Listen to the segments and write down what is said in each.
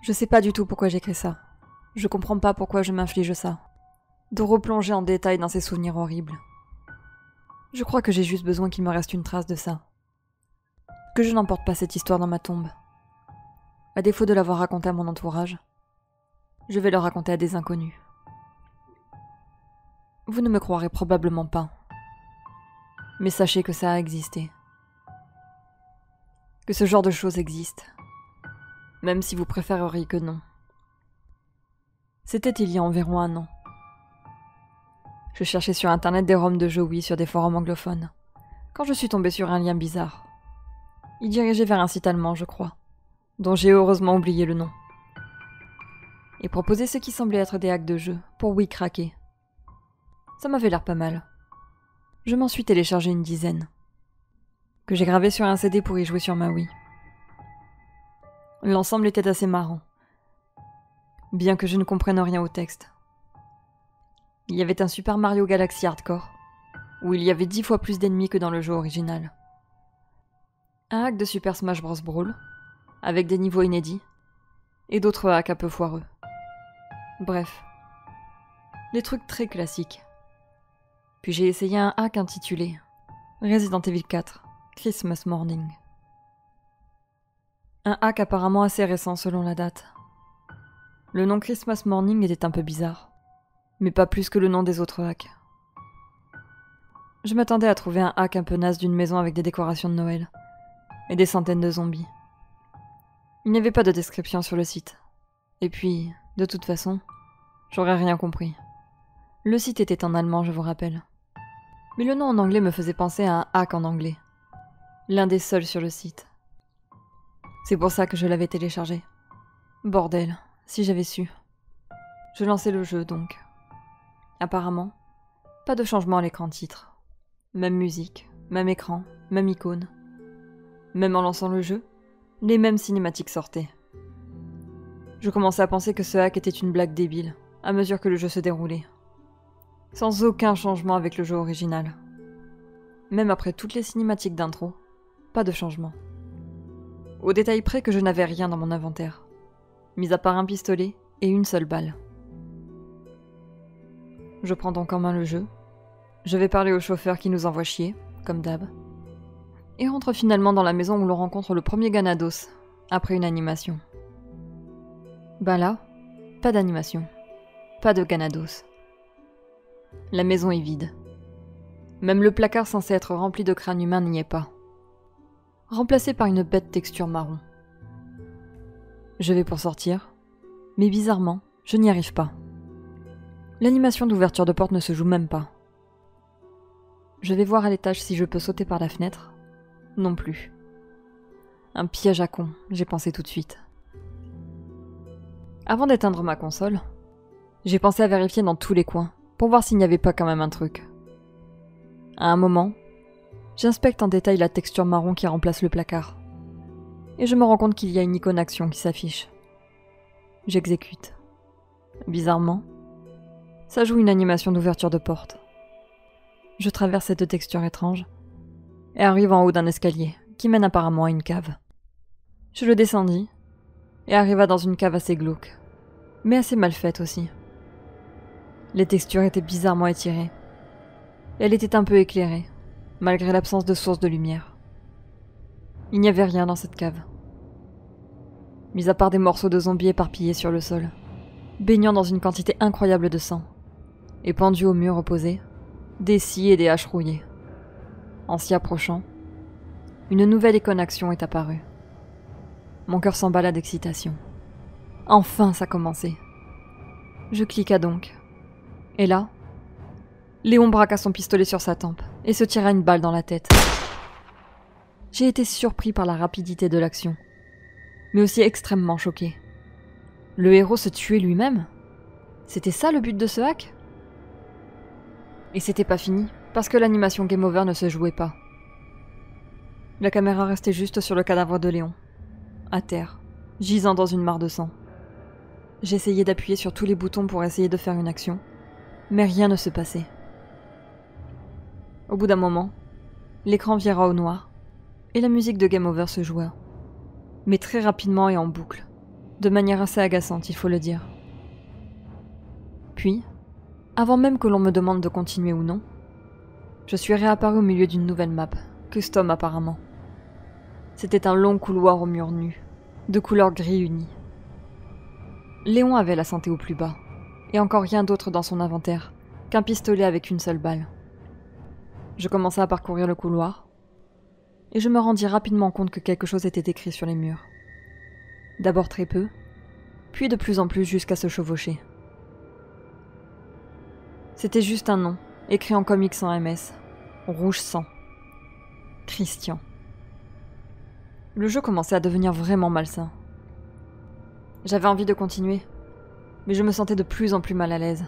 Je sais pas du tout pourquoi j'écris ça. Je comprends pas pourquoi je m'inflige ça. De replonger en détail dans ces souvenirs horribles. Je crois que j'ai juste besoin qu'il me reste une trace de ça. Que je n'emporte pas cette histoire dans ma tombe. À défaut de l'avoir racontée à mon entourage, je vais le raconter à des inconnus. Vous ne me croirez probablement pas. Mais sachez que ça a existé. Que ce genre de choses existe. Même si vous préféreriez que non. C'était il y a environ 1 an. Je cherchais sur internet des ROM de jeux Wii sur des forums anglophones, quand je suis tombée sur un lien bizarre. Il dirigeait vers un site allemand, je crois, dont j'ai heureusement oublié le nom. Et proposait ce qui semblait être des hacks de jeux, pour Wii craquer. Ça m'avait l'air pas mal. Je m'en suis téléchargé une dizaine, que j'ai gravé sur un CD pour y jouer sur ma Wii. L'ensemble était assez marrant, bien que je ne comprenne rien au texte. Il y avait un Super Mario Galaxy Hardcore, où il y avait 10 fois plus d'ennemis que dans le jeu original. Un hack de Super Smash Bros. Brawl, avec des niveaux inédits, et d'autres hacks un peu foireux. Bref, des trucs très classiques. Puis j'ai essayé un hack intitulé Resident Evil 4, Christmas Morning. Un hack apparemment assez récent selon la date. Le nom Christmas Morning était un peu bizarre, mais pas plus que le nom des autres hacks. Je m'attendais à trouver un hack un peu naze d'une maison avec des décorations de Noël, et des centaines de zombies. Il n'y avait pas de description sur le site. Et puis, de toute façon, j'aurais rien compris. Le site était en allemand, je vous rappelle. Mais le nom en anglais me faisait penser à un hack en anglais. L'un des seuls sur le site. C'est pour ça que je l'avais téléchargé. Bordel, si j'avais su. Je lançais le jeu donc. Apparemment, pas de changement à l'écran titre. Même musique, même écran, même icône. Même en lançant le jeu, les mêmes cinématiques sortaient. Je commençais à penser que ce hack était une blague débile, à mesure que le jeu se déroulait. Sans aucun changement avec le jeu original. Même après toutes les cinématiques d'intro, pas de changement. Au détail près que je n'avais rien dans mon inventaire, mis à part un pistolet et une seule balle. Je prends donc en main le jeu, je vais parler au chauffeur qui nous envoie chier, comme d'hab, et rentre finalement dans la maison où l'on rencontre le premier Ganados, après une animation. Ben là, pas d'animation, pas de Ganados. La maison est vide. Même le placard censé être rempli de crânes humains n'y est pas. Remplacé par une bête texture marron. Je vais pour sortir, mais bizarrement, je n'y arrive pas. L'animation d'ouverture de porte ne se joue même pas. Je vais voir à l'étage si je peux sauter par la fenêtre. Non plus. Un piège à con, j'ai pensé tout de suite. Avant d'éteindre ma console, j'ai pensé à vérifier dans tous les coins, pour voir s'il n'y avait pas quand même un truc. À un moment, j'inspecte en détail la texture marron qui remplace le placard. Et je me rends compte qu'il y a une icône action qui s'affiche. J'exécute. Bizarrement, ça joue une animation d'ouverture de porte. Je traverse cette texture étrange et arrive en haut d'un escalier qui mène apparemment à une cave. Je le descendis et arriva dans une cave assez glauque, mais assez mal faite aussi. Les textures étaient bizarrement étirées. Elle était un peu éclairée, malgré l'absence de source de lumière. Il n'y avait rien dans cette cave. Mis à part des morceaux de zombies éparpillés sur le sol, baignant dans une quantité incroyable de sang, et pendus au mur opposé, des scies et des haches rouillées. En s'y approchant, une nouvelle icône action est apparue. Mon cœur s'emballa d'excitation. Enfin, ça commençait. Je cliqua donc. Et là, Léon braqua son pistolet sur sa tempe et se tira une balle dans la tête. J'ai été surpris par la rapidité de l'action, mais aussi extrêmement choqué. Le héros se tuait lui-même? C'était ça le but de ce hack? Et c'était pas fini, parce que l'animation Game Over ne se jouait pas. La caméra restait juste sur le cadavre de Léon, à terre, gisant dans une mare de sang. J'essayais d'appuyer sur tous les boutons pour essayer de faire une action, mais rien ne se passait. Au bout d'un moment, l'écran vira au noir, et la musique de Game Over se joua, mais très rapidement et en boucle, de manière assez agaçante, il faut le dire. Puis, avant même que l'on me demande de continuer ou non, je suis réapparu au milieu d'une nouvelle map, custom apparemment. C'était un long couloir aux murs nus, de couleur gris uni. Léon avait la santé au plus bas, et encore rien d'autre dans son inventaire qu'un pistolet avec une seule balle. Je commençai à parcourir le couloir, et je me rendis rapidement compte que quelque chose était écrit sur les murs. D'abord très peu, puis de plus en plus jusqu'à se chevaucher. C'était juste un nom, écrit en comics sans MS, rouge sang. Christian. Le jeu commençait à devenir vraiment malsain. J'avais envie de continuer, mais je me sentais de plus en plus mal à l'aise.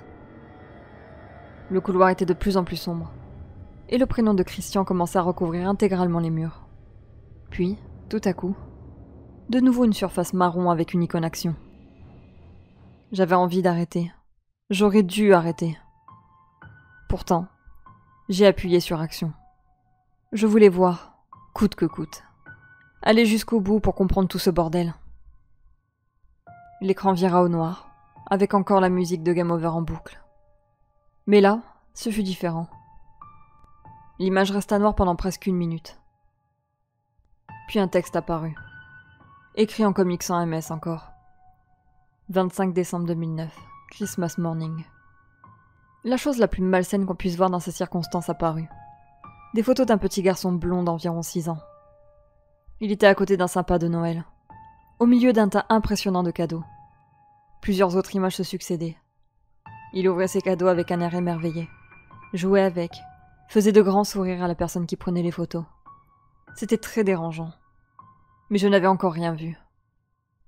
Le couloir était de plus en plus sombre, et le prénom de Christian commençait à recouvrir intégralement les murs. Puis, tout à coup, de nouveau une surface marron avec une icône action. J'avais envie d'arrêter. J'aurais dû arrêter. Pourtant, j'ai appuyé sur action. Je voulais voir, coûte que coûte. Aller jusqu'au bout pour comprendre tout ce bordel. L'écran vira au noir, avec encore la musique de Game Over en boucle. Mais là, ce fut différent. L'image resta noire pendant presque 1 minute. Puis un texte apparut. Écrit en comics sans MS encore. 25 décembre 2009, Christmas morning. La chose la plus malsaine qu'on puisse voir dans ces circonstances apparut. Des photos d'un petit garçon blond d'environ 6 ans. Il était à côté d'un sapin de Noël, au milieu d'un tas impressionnant de cadeaux. Plusieurs autres images se succédaient. Il ouvrait ses cadeaux avec un air émerveillé, jouait avec, faisait de grands sourires à la personne qui prenait les photos. C'était très dérangeant. Mais je n'avais encore rien vu.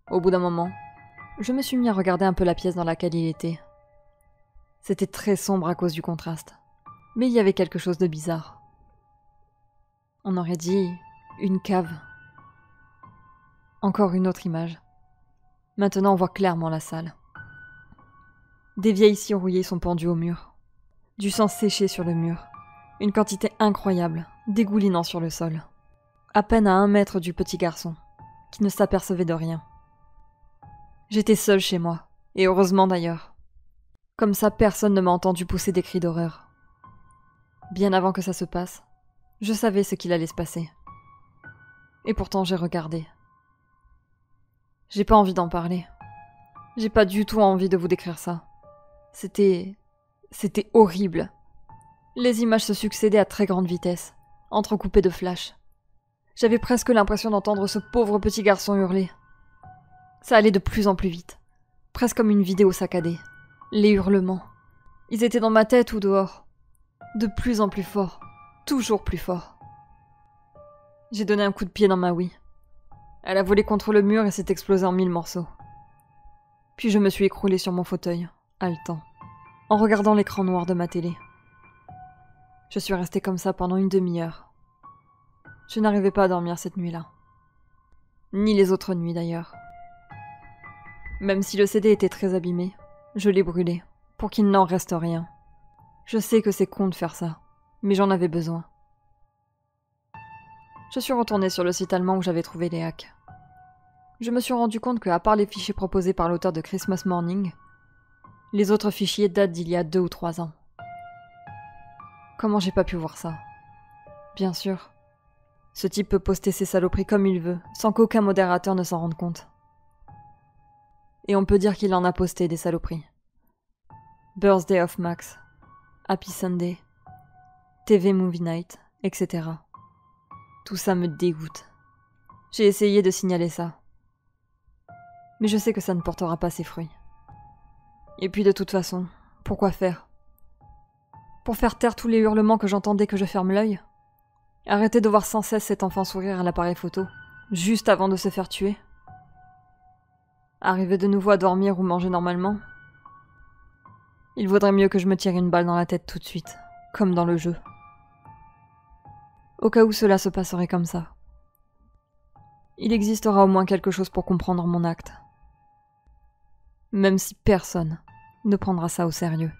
Au bout d'un moment, je me suis mis à regarder un peu la pièce dans laquelle il était. C'était très sombre à cause du contraste, mais il y avait quelque chose de bizarre. On aurait dit une cave. Encore une autre image. Maintenant on voit clairement la salle. Des vieilles scies rouillées sont pendues au mur. Du sang séché sur le mur. Une quantité incroyable, dégoulinant sur le sol. À peine à 1 mètre du petit garçon, qui ne s'apercevait de rien. J'étais seule chez moi, et heureusement d'ailleurs. Comme ça, personne ne m'a entendu pousser des cris d'horreur. Bien avant que ça se passe, je savais ce qu'il allait se passer. Et pourtant j'ai regardé. J'ai pas envie d'en parler. J'ai pas du tout envie de vous décrire ça. C'était horrible. Les images se succédaient à très grande vitesse, entrecoupées de flashs. J'avais presque l'impression d'entendre ce pauvre petit garçon hurler. Ça allait de plus en plus vite, presque comme une vidéo saccadée. Les hurlements, ils étaient dans ma tête ou dehors. De plus en plus fort, toujours plus fort. J'ai donné un coup de pied dans ma Wii. Elle a volé contre le mur et s'est explosée en 1000 morceaux. Puis je me suis écroulée sur mon fauteuil, haletant, en regardant l'écran noir de ma télé. Je suis restée comme ça pendant 1 demi-heure. Je n'arrivais pas à dormir cette nuit-là. Ni les autres nuits d'ailleurs. Même si le CD était très abîmé, je l'ai brûlé, pour qu'il n'en reste rien. Je sais que c'est con de faire ça, mais j'en avais besoin. Je suis retournée sur le site allemand où j'avais trouvé les hacks. Je me suis rendu compte que, à part les fichiers proposés par l'auteur de Christmas Morning, les autres fichiers datent d'il y a 2 ou 3 ans. Comment j'ai pas pu voir ça? Bien sûr. Ce type peut poster ses saloperies comme il veut, sans qu'aucun modérateur ne s'en rende compte. Et on peut dire qu'il en a posté des saloperies. Birthday of Max, Happy Sunday, TV Movie Night, etc. Tout ça me dégoûte. J'ai essayé de signaler ça. Mais je sais que ça ne portera pas ses fruits. Et puis de toute façon, pourquoi faire? Pour faire taire tous les hurlements que j'entendais que je ferme l'œil? Arrêter de voir sans cesse cet enfant sourire à l'appareil photo, juste avant de se faire tuer? Arriver de nouveau à dormir ou manger normalement? Il vaudrait mieux que je me tire une balle dans la tête tout de suite, comme dans le jeu. Au cas où cela se passerait comme ça. Il existera au moins quelque chose pour comprendre mon acte. Même si personne ne prendra ça au sérieux.